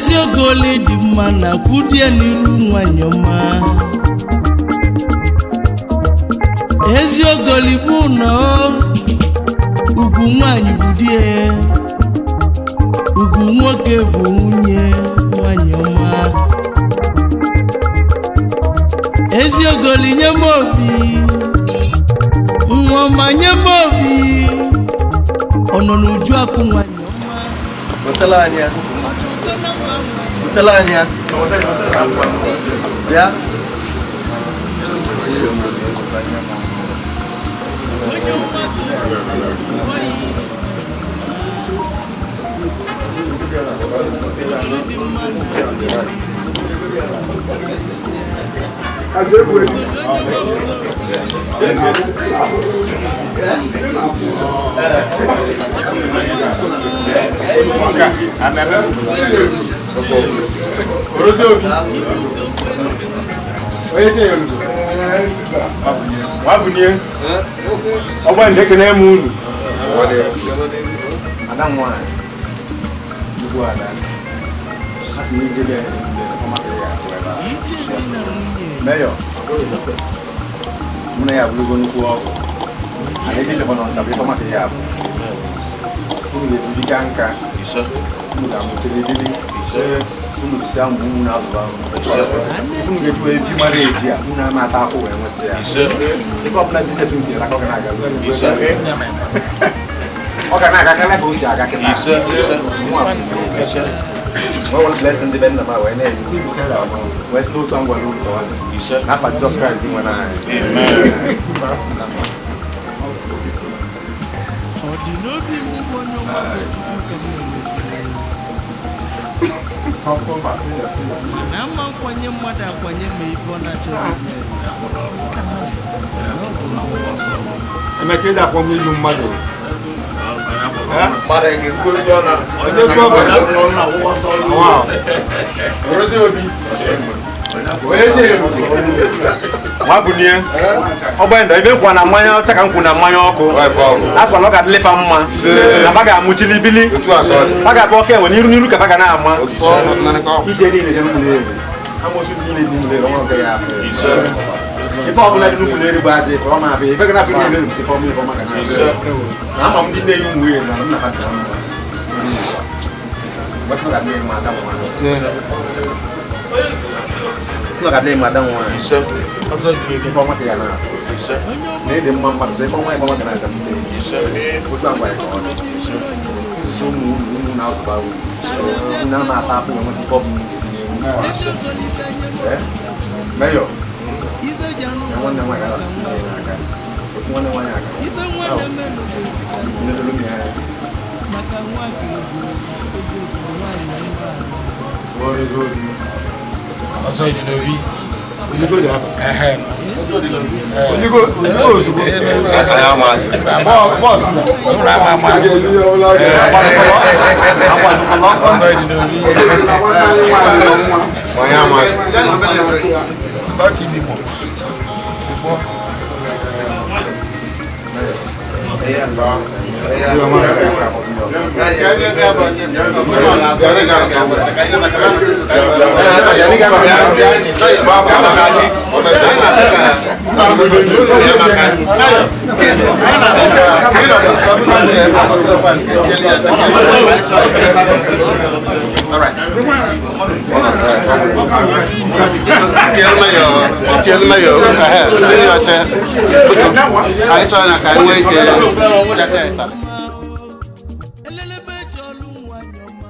Eziogoli di mma na kwudie n'iru nwanyị ọma. Eziogoli bụ nọ ugwu nwanyị bụ die, ugwu nwoke bụ nwunye nwanyị ọma. Eziogoli nye m obi, nwa ọma nye m obi, ọ nọ n'uju akụ nwanyị ọma. Botelanya. Botelanya. Ya. Obanye kene munu. Adam wa. Dugu ada. Asi ni jele kama ya. Meyo. Muna ya bugo nuko. Ani bile bono tabi kama ya. Kuni yetu dikanka. Isa. Muda mutele dili. Isa. Kunu siamu muna azba. Kunu yetu epi marriage ya. Muna mata ko we mwese ya. Isa. Iko plan business mti la ko kana ga. Isa. Okay, now I can't go see. I can't. Well, one lesson depends on my way. West no time will look on. You said, "Not for just Christ when I." Amen. Para que cuidona. Wow. Rosi obi. Wabunie. Obanye ebe kwa na mmanya chaka nkwu na mmanya ọkụ. Aswa no ga deliver mma. Na baga amuchili bili. Baga bo ke woni niru ka baga na ama. Ije ni le nkule. Amosu ni le nkule ro ga ya. Ifa ọbụla dị n'ukwu n'eri bụ aja ife ọ na-abịa ife gana afọ niile si fọm ife maka na ama m ndị nne yi nwunye na nna ha dị ọnụ wetụ ga adịghị mma ada nwa sị ga adịghị mma ada nwa ọzọ dị ife ọma ka ya na na ịdị mma mmadụ sị ife ọma ife ọma ka na-aga otu agwa ya ka ọ dị isi ụmụ na-azụba nne a na-ata afọ na nweta ife ọ bụ Mayor one na wanya aka one na wanya aka ni do mi ha maka nwa ka ezi nwa na iba ozo di no vi onigo ja onigo ozugbo aya mas boss ora ma wanya mas Elele be jolu nwa nyoma